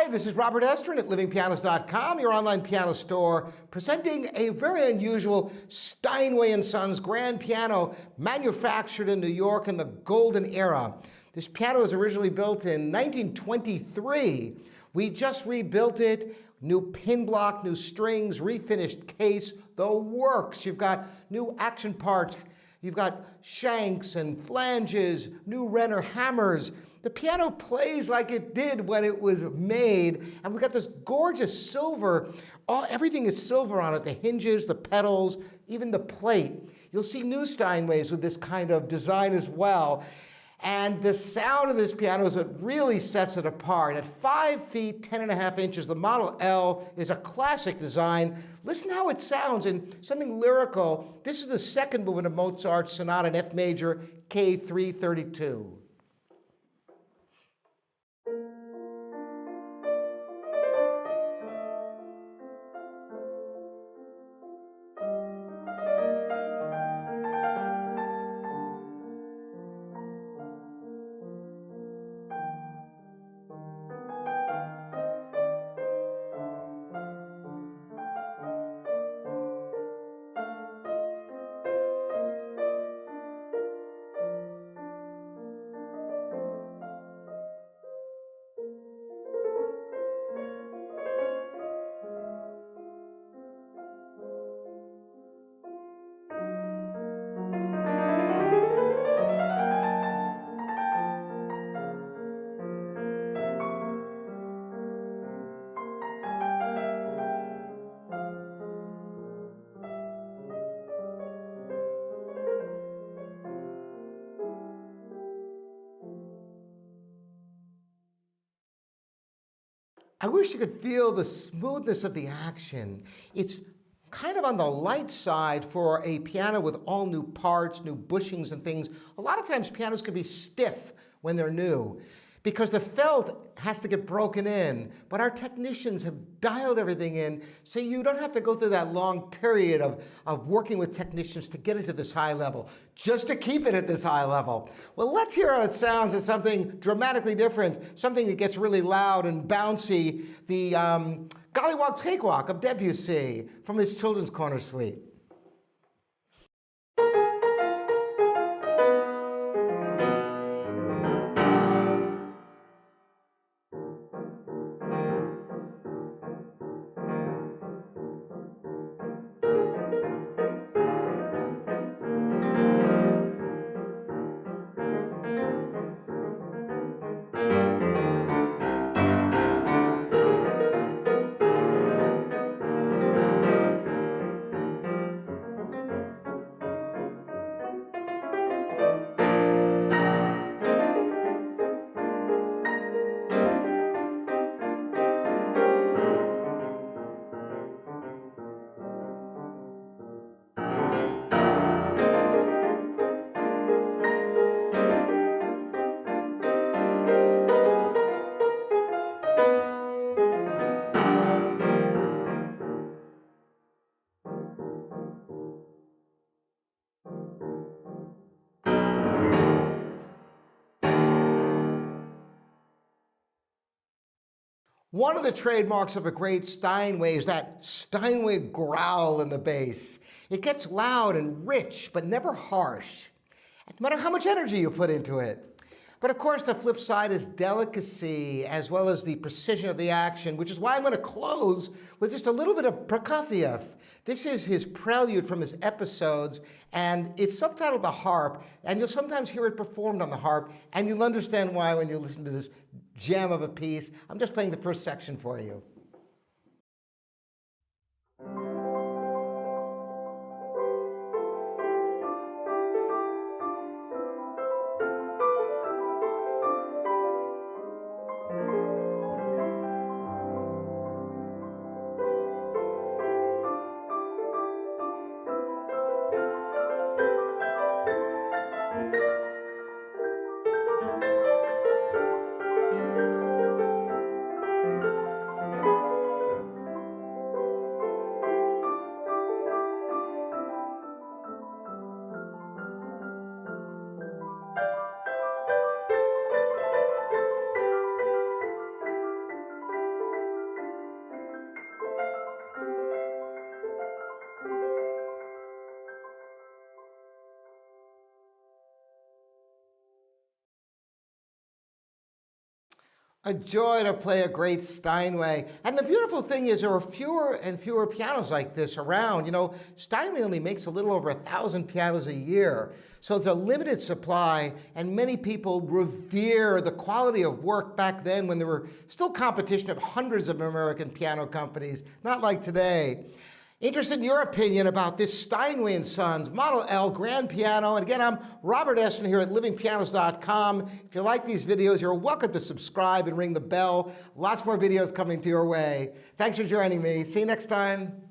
Hi, this is Robert Estrin at livingpianos.com, your online piano store, presenting a very unusual Steinway & Sons grand piano manufactured in New York in the golden era. This piano was originally built in 1923. We just rebuilt it, new pin block, new strings, refinished case, the works. You've got new action parts. You've got shanks and flanges, new Renner hammers. The piano plays like it did when it was made, and we've got this gorgeous silver. Everything is silver on it, the hinges, the pedals, even the plate. You'll see new Steinways with this kind of design as well. And the sound of this piano is what really sets it apart. At 5 feet, 10.5 inches, the Model L is a classic design. Listen how it sounds in something lyrical. This is the second movement of Mozart's Sonata in F major, K332. I wish you could feel the smoothness of the action. It's kind of on the light side for a piano with all new parts, new bushings and things. A lot of times pianos can be stiff when they're new because the felt has to get broken in, but our technicians have dialed everything in so you don't have to go through that long period of working with technicians to get it to this high level, just to keep it at this high level. Well, let's hear how it sounds as something dramatically different, something that gets really loud and bouncy, the Gollywog Cakewalk of Debussy from his Children's Corner Suite. One of the trademarks of a great Steinway is that Steinway growl in the bass. It gets loud and rich, but never harsh, no matter how much energy you put into it. But of course, the flip side is delicacy, as well as the precision of the action, which is why I'm going to close with just a little bit of Prokofiev. This is his prelude from his episodes, and it's subtitled The Harp, and you'll sometimes hear it performed on the harp, and you'll understand why when you listen to this gem of a piece. I'm just playing the first section for you. A joy to play a great Steinway. And the beautiful thing is there are fewer and fewer pianos like this around. You know, Steinway only makes a little over 1,000 pianos a year. So it's a limited supply, and many people revere the quality of work back then when there were still competition of hundreds of American piano companies, not like today. Interested in your opinion about this Steinway & Sons Model L grand piano. And again, I'm Robert Esten here at livingpianos.com. If you like these videos, you're welcome to subscribe and ring the bell. Lots more videos coming to your way. Thanks for joining me. See you next time.